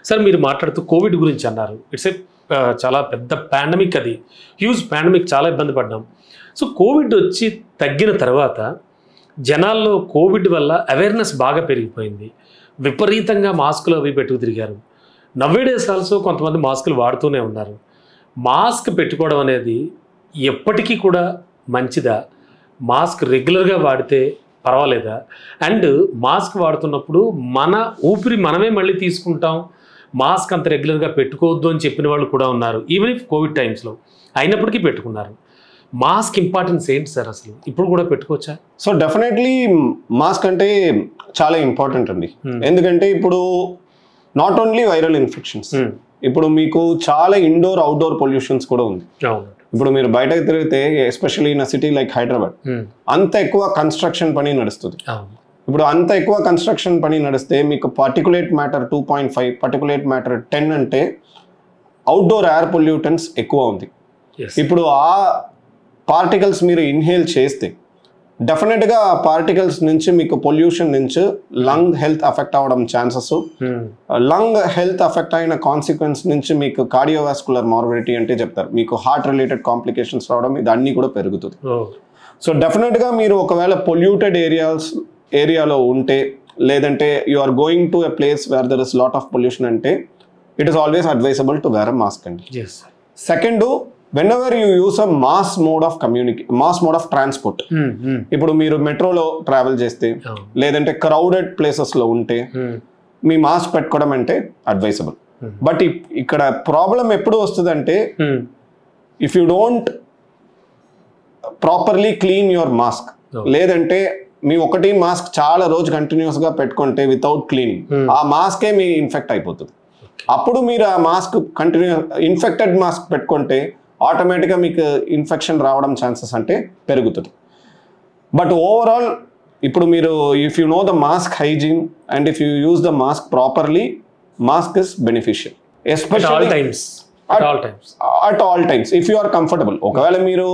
Sir మీరు మాట్లాడుతూ Covid గురించి అన్నారు. ఇట్స్ ఏ చాలా పెద్ద పాండమిక్, అది హ్యూజ్ పాండమిక్, చాలా ఇబ్బంది పడ్డాం. సో కోవిడ్ వచ్చి తగ్గిన తర్వాత జనాల్లో కోవిడ్ వల్ల అవేర్నెస్ బాగా పెరిగిపోయింది. విపరీతంగా మాస్కులు అవి పెట్టుకు తిరిగారు. నవ్వేడేస్ ఆల్సో కొంతమంది మాస్కులు వాడుతూనే ఉన్నారు. మాస్క్ పెట్టుకోవడం అనేది ఎప్పటికీ కూడా మంచిదా? మాస్క్ రెగ్యులర్గా వాడితే పర్వాలేదా? అండ్ మాస్క్ వాడుతున్నప్పుడు మన ఊపిరి మనమే మళ్ళీ తీసుకుంటాం, మాస్క్ అంత రెగ్యులర్గా పెట్టుకోవద్దు అని చెప్పిన వాళ్ళు కూడా ఉన్నారు. ఈవెన్ ఇఫ్ కోవిడ్ టైమ్స్లో అయినప్పటికీ పెట్టుకున్నారు. మాస్క్ ఇంపార్టెన్స్ ఏంటి సార్ అసలు? ఇప్పుడు కూడా పెట్టుకోవచ్చా? సో డెఫినెట్లీ మాస్క్ అంటే చాలా ఇంపార్టెంట్ అండి. ఎందుకంటే ఇప్పుడు నాట్ ఓన్లీ వైరల్ ఇన్ఫెక్షన్స్, ఇప్పుడు మీకు చాలా ఇండోర్ అవుట్డోర్ పొల్యూషన్స్ కూడా ఉంది. ఇప్పుడు మీరు బయటకు తిరిగితే especially in city like Hyderabad అంత ఎక్కువ కన్స్ట్రక్షన్ పని నడుస్తుంది. ఇప్పుడు అంత ఎక్కువ కన్స్ట్రక్షన్ పని నడిస్తే మీకు పార్టికులేట్ మ్యాటర్ 2.5, పార్టికులేట్ మ్యాటర్ 10 అంటే అవుట్డోర్ ఎయిర్ పొల్యూటెన్స్ ఎక్కువ ఉంది. ఇప్పుడు ఆ పార్టికల్స్ మీరు ఇన్హేల్ చేస్తే డెఫినెట్గా ఆ పార్టికల్స్ నుంచి మీకు పొల్యూషన్ నుంచి లంగ్ హెల్త్ అఫెక్ట్ అవ్వడం ఛాన్సెస్, లంగ్ హెల్త్ అఫెక్ట్ అయిన కాన్సిక్వెన్స్ నుంచి మీకు కార్డియోవాస్కులర్ మార్బిడిటీ అంటే చెప్తారు, మీకు హార్ట్ రిలేటెడ్ కాంప్లికేషన్స్ రావడం, ఇది అన్నీ కూడా పెరుగుతుంది. సో డెఫినెట్గా మీరు ఒకవేళ పొల్యూటెడ్ ఏరియాలో ఉంటే, లేదంటే you are going to a place where there is lot of pollution అంటే it is always advisable to wear a mask అండి. Second, whenever you use a mass mode of transport, ఇప్పుడు మీరు మెట్రోలో ట్రావెల్ చేస్తే లేదంటే క్రౌడెడ్ ప్లేసెస్ లో ఉంటే మీ mask పెట్టుకోవడం అంటే అడ్వైజబుల్. బట్ ఇక్కడ ప్రాబ్లం ఎప్పుడు వస్తుందంటే if you don't properly clean your mask, లేదంటే మీ ఒకటి మాస్క్ చాలా రోజు కంటిన్యూస్ గా పెట్టుకుంటే వితౌట్ క్లీనింగ్ ఆ మాస్కే మీ ఇన్ఫెక్ట్ అయిపోతుంది. అప్పుడు మీరు ఆ మాస్క్ ఇన్ఫెక్టెడ్ మాస్క్ పెట్టుకుంటే ఆటోమేటిక్గా మీకు ఇన్ఫెక్షన్ రావడం ఛాన్సెస్ అంటే పెరుగుతుంది. బట్ ఓవరాల్ ఇప్పుడు మీరు if you know the mask hygiene and if you use the mask properly, mask is beneficial especially at all times if you are comfortable. ఒకవేళ మీరు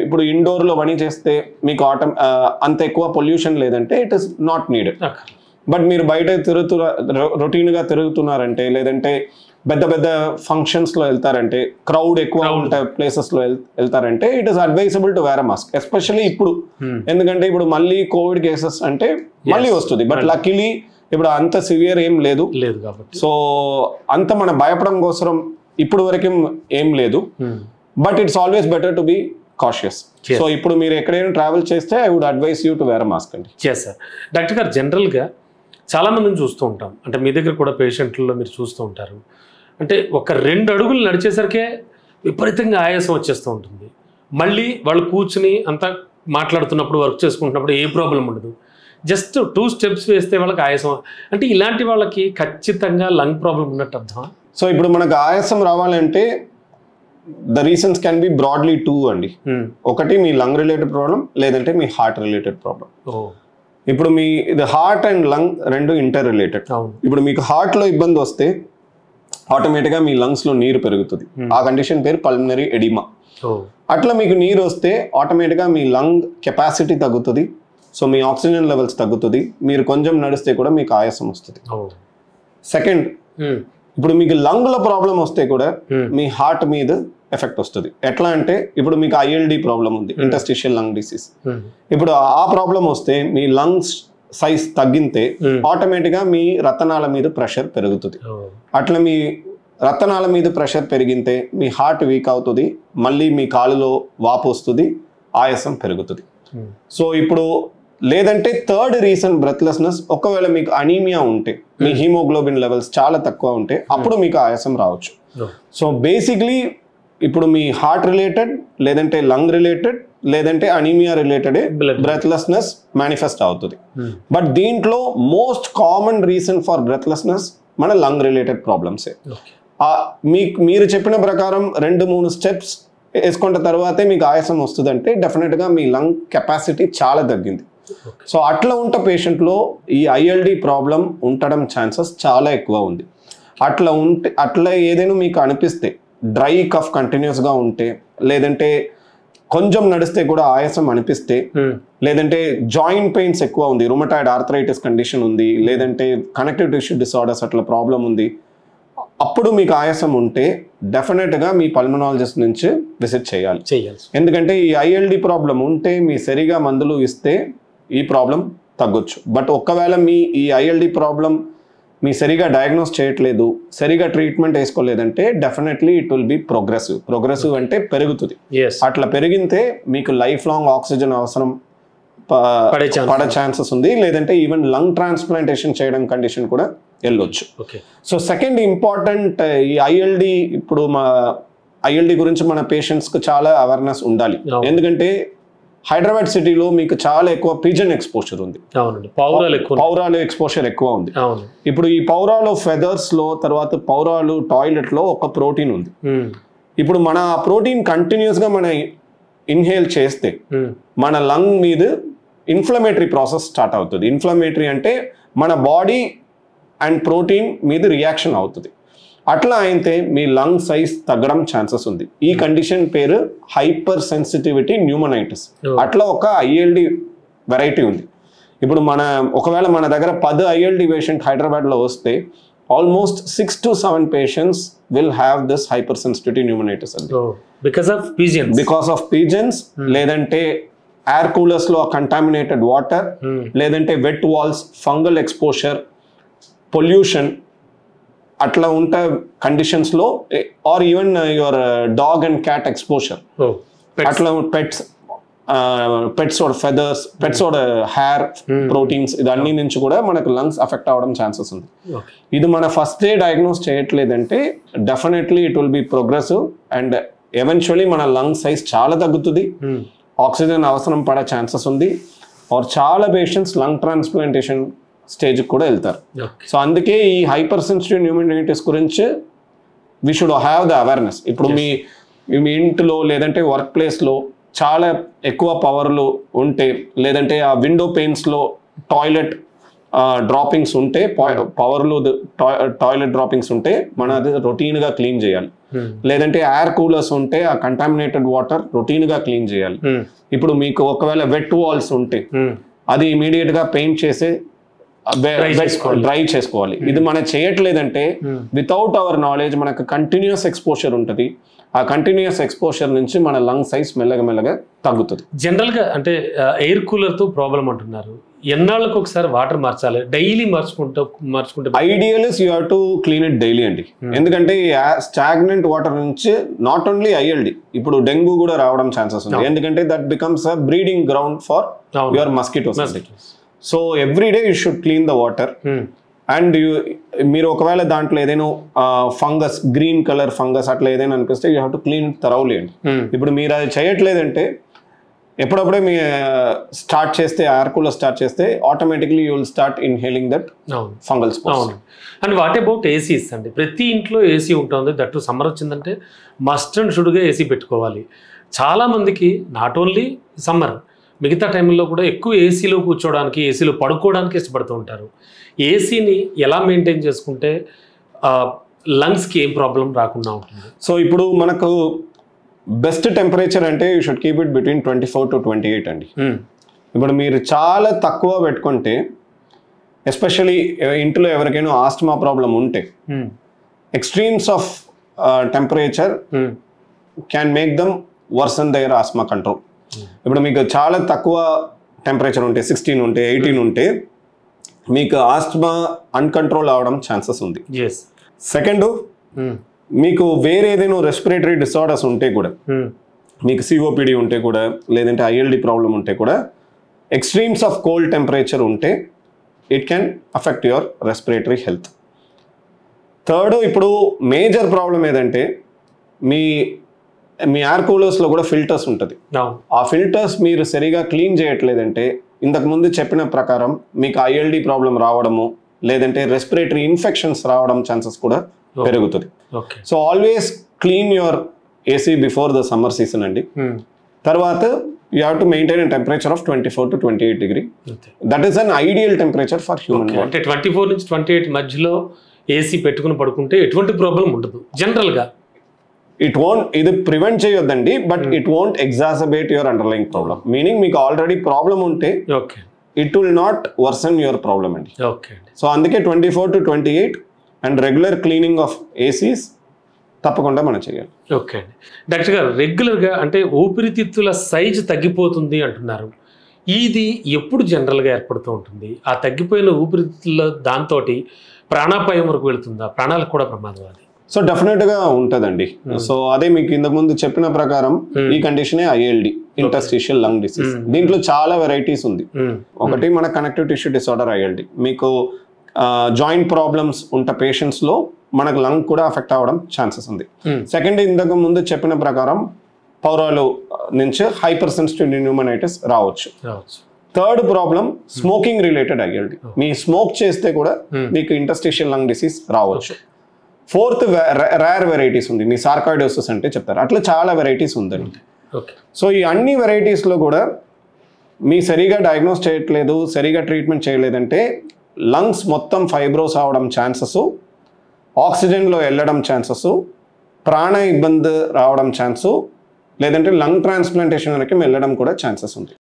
ఇప్పుడు ఇండోర్లో పని చేస్తే మీకు అంత ఎక్కువ పొల్యూషన్ లేదంటే it is not needed. But మీరు బయట రొటీన్గా తిరుగుతున్నారంటే, లేదంటే పెద్ద పెద్ద ఫంక్షన్స్లో వెళ్తారంటే, క్రౌడ్ ఎక్కువ ఉంటే ప్లేసెస్లో వెళ్తారంటే it is advisable to wear a mask. Especially ఇప్పుడు ఎందుకంటే ఇప్పుడు మళ్ళీ కోవిడ్ కేసెస్ అంటే మళ్ళీ వస్తుంది. బట్ లక్కీలీ ఇప్పుడు అంత సివియర్ ఏం లేదు కాబట్టి, సో అంత మన భయపడడం కోసం ఇప్పుడు వరకు ఏం లేదు. But it's always better to be cautious. So ఇప్పుడు మీరు ఎక్కడైనా ట్రావెల్ చేస్తే I would advise you to wear a mask అండి. సార్ డాక్టర్ గారు, జనరల్గా చాలామందిని చూస్తూ ఉంటాం, అంటే మీ దగ్గర కూడా పేషెంట్లలో మీరు చూస్తూ ఉంటారు, అంటే ఒక 2 అడుగులు నడిచేసరికే విపరీతంగా ఆయాసం వచ్చేస్తూ ఉంటుంది. మళ్ళీ వాళ్ళు కూర్చుని అంతా మాట్లాడుతున్నప్పుడు, వర్క్ చేసుకుంటున్నప్పుడు ఏ ప్రాబ్లం ఉండదు. జస్ట్ 2 స్టెప్స్ వేస్తే వాళ్ళకి ఆయాసం. అంటే ఇలాంటి వాళ్ళకి ఖచ్చితంగా లంగ్ ప్రాబ్లం ఉన్నట్టు అర్థమా? సో ఇప్పుడు మనకు ఆయాసం రావాలంటే the reasons can be broadly 2 అండి. ఒకటి మీ లంగ్ రిలేటెడ్ ప్రాబ్లం, లేదంటే మీ హార్ట్ రిలేటెడ్ ప్రాబ్లం. ఇప్పుడు మీ హార్ట్ అండ్ లంగ్ రెండు ఇంటర్ రిలేటెడ్. ఇప్పుడు మీకు హార్ట్లో ఇబ్బంది వస్తే ఆటోమేటిక్గా మీ లంగ్స్లో నీరు పెరుగుతుంది. ఆ కండిషన్ పేరు పల్మనరీ ఎడిమా. అట్లా మీకు నీరు వస్తే ఆటోమేటిక్గా మీ లంగ్ కెపాసిటీ తగ్గుతుంది. సో మీ ఆక్సిజన్ లెవెల్స్ తగ్గుతుంది. మీరు కొంచెం నడిస్తే కూడా మీకు ఆయాసం వస్తుంది. సెకండ్, ఇప్పుడు మీకు లంగ్లో ప్రాబ్లం వస్తే కూడా మీ హార్ట్ మీద ఎఫెక్ట్ వస్తుంది. ఎట్లా అంటే ఇప్పుడు మీకు ILD ప్రాబ్లం ఉంది, ఇంటర్స్టిషియల్ లంగ్ డిసీజ్. ఇప్పుడు ఆ ప్రాబ్లం వస్తే మీ లంగ్స్ సైజ్ తగ్గితే ఆటోమేటిక్గా మీ రక్తనాళ మీద ప్రెషర్ పెరుగుతుంది. అట్లా మీ రక్తనాళ మీద ప్రెషర్ పెరిగితే మీ హార్ట్ వీక్ అవుతుంది, మళ్ళీ మీ కాలులో వాపు వస్తుంది, ఆయాసం పెరుగుతుంది. సో ఇప్పుడు లేదంటే థర్డ్ రీజన్ బ్రెత్లెస్నెస్. ఒకవేళ మీకు అనీమియా ఉంటే, మీ హీమోగ్లోబిన్ లెవెల్స్ చాలా తక్కువ ఉంటే అప్పుడు మీకు ఆయాసం రావచ్చు. సో బేసిక్లీ ఇప్పుడు మీ హార్ట్ రిలేటెడ్, లేదంటే లంగ్ రిలేటెడ్, లేదంటే అనీమియా రిలేటెడ్ బ్రెత్లెస్నెస్ మేనిఫెస్ట్ అవుతుంది. బట్ దీంట్లో most common reason for breathlessness మన లంగ్ రిలేటెడ్ ప్రాబ్లమ్సే. మీరు చెప్పిన ప్రకారం 2-3 స్టెప్స్ వేసుకున్న తర్వాతే మీకు ఆయాసం వస్తుందంటే డెఫినెట్గా మీ లంగ్ కెపాసిటీ చాలా తగ్గింది. సో అట్లా ఉంటే పేషెంట్లో ఈ ILD ప్రాబ్లం ఉండడం ఛాన్సెస్ చాలా ఎక్కువ ఉంది. అట్లా ఏదైనా మీకు అనిపిస్తే, డ్రై కఫ్ కంటిన్యూస్గా ఉంటే, లేదంటే కొంచెం నడిస్తే కూడా ఆయాసం అనిపిస్తే, లేదంటే జాయింట్ పెయిన్స్ ఎక్కువ ఉంది, రుమటాయిడ్ ఆర్థరైటిస్ కండిషన్ ఉంది, లేదంటే కనెక్టివ్ టిష్యూ డిసార్డర్స్ అట్లా ప్రాబ్లం ఉంది, అప్పుడు మీకు ఆయాసం ఉంటే డెఫినెట్గా మీ పల్మనాలజిస్ట్ నుంచి విజిట్ చేయాలి. ఎందుకంటే ఈ ఐఎల్డి ప్రాబ్లం ఉంటే మీ సరిగా మందులు ఇస్తే ఈ ప్రాబ్లం తగ్గొచ్చు. బట్ ఒకవేళ మీ ఈ ఐఎల్డి ప్రాబ్లం మీ సరిగా డయాగ్నోస్ చేయట్లేదు, సరిగా ట్రీట్మెంట్ వేసుకోలేదంటే definitely it will be progressive అంటే పెరుగుతుంది. అట్లా పెరిగితే మీకు లైఫ్ లాంగ్ ఆక్సిజన్ అవసరం పడే ఛాన్సెస్ ఉంది, లేదంటే ఈవెన్ లంగ్ ట్రాన్స్ప్లాంటేషన్ చేయడం కండిషన్ కూడా వెళ్ళొచ్చు. సో సెకండ్ ఇంపార్టెంట్ ఈ ఐఎల్డి, ఇప్పుడు మా ఐఎల్డి గురించి మన పేషెంట్స్కి చాలా అవేర్నెస్ ఉండాలి. ఎందుకంటే హైదరాబాద్ సిటీలో మీకు చాలా ఎక్కువ పిజన్ ఎక్స్పోజర్ ఉంది, పౌరాలు ఎక్స్పోజర్ ఎక్కువ ఉంది. ఇప్పుడు ఈ పౌరాలు ఫెదర్స్ లో, తర్వాత పౌరాలు టాయిలెట్ లో ఒక ప్రోటీన్ ఉంది. ఇప్పుడు మన ఆ ప్రోటీన్ కంటిన్యూస్ గా మన ఇన్హేల్ చేస్తే మన లంగ్ మీద ఇన్ఫ్లమేటరీ ప్రాసెస్ స్టార్ట్ అవుతుంది. ఇన్ఫ్లమేటరీ అంటే మన బాడీ అండ్ ప్రోటీన్ మీద రియాక్షన్ అవుతుంది. అట్లా అయితే మీ లంగ్ సైజ్ తగ్గడం ఛాన్సెస్ ఉంది. ఈ కండిషన్ పేరు హైపర్ సెన్సిటివిటీ న్యూమనైటిస్. అట్లా ఒక ఐఎల్డి వెరైటీ ఉంది. ఇప్పుడు ఒకవేళ మన దగ్గర 10 ఐఎల్డి పేషెంట్ హైదరాబాద్లో వస్తే almost 6 to 7 patients will have this hyper sensitivity pneumonitis అండి. బికాస్ ఆఫ్ పిజన్స్, లేదంటే ఎయిర్ కూలర్స్ లో కంటామినేటెడ్ వాటర్, లేదంటే wet walls, fungal exposure, pollution, అట్లా ఉంటే కండిషన్స్ లో, or even your dog and cat exposure, అట్లా pets feathers, pets hair proteins, ఇదన్నీ నుంచి కూడా మనకు లంగ్స్ అఫెక్ట్ అవ్వడం ఛాన్సెస్ ఉంది. ఇది మన ఫస్ట్ డే డయాగ్నోస్ చేయట్లేదంటే definitely it will be progressive and eventually మన లంగ్ సైజ్ చాలా తగ్గుతుంది, ఆక్సిజన్ అవసరం పడే ఛాన్సెస్ ఉంది, ఆర్ చాలా పేషెంట్స్ లంగ్ ట్రాన్స్ప్లాంటేషన్ స్టేజ్ కూడా వెళ్తారు. సో అందుకే ఈ హైపర్ సెన్సిటివ్ న్యూమనైటిస్ గురించి we should have the awareness. ఇప్పుడు మీ ఇంట్లో లేదంటే వర్క్ ప్లేస్లో చాలా ఎక్కువ పవర్లు ఉంటే, లేదంటే ఆ విండో పెయిన్స్లో టాయిలెట్ డ్రాపింగ్స్ ఉంటే, పవర్లో టాయిలెట్ డ్రాపింగ్స్ ఉంటే మన అది రొటీన్గా క్లీన్ చేయాలి. లేదంటే ఎయిర్ కూలర్స్ ఉంటే ఆ కంటామినేటెడ్ వాటర్ రొటీన్గా క్లీన్ చేయాలి. ఇప్పుడు మీకు ఒకవేళ వెట్ వాల్స్ ఉంటే అది ఇమీడియట్గా పెయింట్ చేసి డ్రై చేసుకోవాలి. ఇది మనం చేయట్లేదంటే వితౌట్ అవర్ నాలెడ్జ్ మనకు కంటిన్యూస్ ఎక్స్పోజర్ ఉంటుంది. ఆ కంటిన్యూస్ ఎక్స్పోజర్ నుంచి మన లంగ్ సైజ్ మెల్లగా తగ్గుతుంది. జనరల్ గా అంటే ఎయిర్ కూలర్ తో ప్రాబ్లం అంటున్నారు, ఎన్నాళ్ళకు ఒకసారి వాటర్ మార్చాలి, డైలీ మార్చుకుంటే ideal is you have to clean it daily అండి. ఎందుకంటే స్టాగ్నెంట్ వాటర్ నుంచి నాట్ ఓన్లీ ఐఎల్డి, ఇప్పుడు డెంగ్యూ కూడా రావడం ఛాన్సెస్ ఉంది. ఎందుకంటే that becomes a breeding ground for your mosquitoes. So every day you should clean the water. And మీరు ఒకవేళ దాంట్లో ఏదైనా ఫంగస్, గ్రీన్ కలర్ ఫంగస్ అట్లా ఏదైనా అనిపిస్తే you have to clean thoroughly అండి. ఇప్పుడు మీరు అది చేయట్లేదంటే ఎప్పుడప్పుడే మీ స్టార్ట్ చేస్తే, ఎయిర్ కూలర్ స్టార్ట్ చేస్తే automatically you will start inhaling that fungal spots. And what about ACs అండి? ప్రతి ఇంట్లో ఏసీ ఉంటుంది, దట్టు సమ్మర్ వచ్చిందంటే మస్ట్ అండ్ షుడ్గా ఏసీ పెట్టుకోవాలి. చాలామందికి నాట్ ఓన్లీ సమ్మర్, మిగతా టైంలో కూడా ఎక్కువ ఏసీలో కూర్చోవడానికి, ఏసీలో పడుకోవడానికి ఇష్టపడుతూ ఉంటారు. ఏసీని ఎలా మెయింటైన్ చేసుకుంటే లంగ్స్కి ఏం ప్రాబ్లం రాకుండా ఉంటుంది? సో ఇప్పుడు మనకు బెస్ట్ టెంపరేచర్ అంటే you should keep it between 24 to 28 అండి. ఇప్పుడు మీరు చాలా తక్కువ పెట్టుకుంటే, ఎస్పెషలీ ఇంట్లో ఎవరికైనా ఆస్ట్మా ప్రాబ్లం ఉంటే, extremes of temperature can make them worsen their asthma control. ఇప్పుడు మీకు చాలా తక్కువ టెంపరేచర్ ఉంటే, 16 ఉంటే, 18 ఉంటే మీకు ఆస్మా అన్కంట్రోల్ అవడం ఛాన్సెస్ ఉంది. సెకండ్, మీకు వేరే ఏదైనా రెస్పిరేటరీ డిసార్డర్స్ ఉంటే కూడా, మీకు సిఓపిడి ఉంటే కూడా, లేదంటే ఐఎల్డి ప్రాబ్లం ఉంటే కూడా, ఎక్స్ట్రీమ్స్ ఆఫ్ కోల్డ్ టెంపరేచర్ ఉంటే it can affect your respiratory health. Third, ఇప్పుడు మేజర్ ప్రాబ్లం ఏదంటే మీ ఎయిర్ కూలర్స్లో కూడా ఫిల్టర్స్ ఉంటుంది. ఆ ఫిల్టర్స్ మీరు సరిగా క్లీన్ చేయట్లేదంటే ఇంతకుముందు చెప్పిన ప్రకారం మీకు ఐఎల్డి ప్రాబ్లం రావడము, లేదంటే రెస్పిరేటరీ ఇన్ఫెక్షన్స్ రావడం ఛాన్సెస్ కూడా పెరుగుతుంది. So always clean your AC before the summer season అండి. తర్వాత you have to maintain a temperature of 24 to 28 degree. That is an ideal temperature for human. అంటే 24 నుంచి 28 మధ్యలో ఏసీ పెట్టుకుని పడుకుంటే ఎటువంటి ప్రాబ్లం ఉండదు జనరల్గా. ఇది ప్రివెంట్ చేయొద్దండి, but it won't exacerbate your underline problem. Meaning మీకు ఆల్రెడీ ప్రాబ్లం ఉంటే it will not worsen your problem అండి. సో అందుకే 24 to 28 and regular cleaning of ACs తప్పకుండా మనం చేయాలి. ఓకే అండి. డాక్టర్ గారు, రెగ్యులర్గా అంటే ఊపిరితిత్తుల సైజు తగ్గిపోతుంది అంటున్నారు. ఇది ఎప్పుడు జనరల్గా ఏర్పడుతూ ఉంటుంది? ఆ తగ్గిపోయిన ఊపిరితిత్తుల దాంతో ప్రాణాపాయం వరకు వెళుతుందా? ప్రాణాలకు కూడా ప్రమాదం అది? సో డెఫినెట్గా ఉంటుందండి. సో అదే మీకు ఇంతకు ముందు చెప్పిన ప్రకారం ఈ కండిషనే ILD, ఇంటర్స్టిషియల్ లంగ్ డిసీజ్. దీంట్లో చాలా వెరైటీస్ ఉంది. ఒకటి మన కనెక్టివ్ టిష్యూ డిసార్డర్ ILD. మీకు జాయింట్ ప్రాబ్లమ్స్ ఉంట పేషెంట్స్ లో మనకు లంగ్ కూడా అఫెక్ట్ అవ్వడం ఛాన్సెస్ ఉంది. సెకండ్, ఇంతకు ముందు చెప్పిన ప్రకారం పౌరాలు నుంచి హైపర్ సెన్సిటివ్ న్యూమనైటిస్ రావచ్చు. Third problem smoking related ILD. మీ స్మోక్ చేస్తే కూడా మీకు ఇంటర్స్టిషియల్ లంగ్ డిసీజ్ రావచ్చు. ఫోర్త్, రేర్ వెరైటీస్ ఉంది. మీ సార్కాయిడోసిస్ అంటే చెప్తారు. అట్లా చాలా వెరైటీస్ ఉందండి. సో ఈ అన్ని వెరైటీస్లో కూడా మీ సరిగా డయాగ్నోస్ చేయట్లేదు, సరిగా ట్రీట్మెంట్ చేయలేదంటే లంగ్స్ మొత్తం ఫైబ్రోస్ అవడం ఛాన్సెస్, ఆక్సిజన్లో వెళ్ళడం ఛాన్సెస్, ప్రాణ ఇబ్బంది రావడం ఛాన్సు, లేదంటే లంగ్ ట్రాన్స్ప్లాంటేషన్ వరకు వెళ్ళడం కూడా ఛాన్సెస్ ఉంది.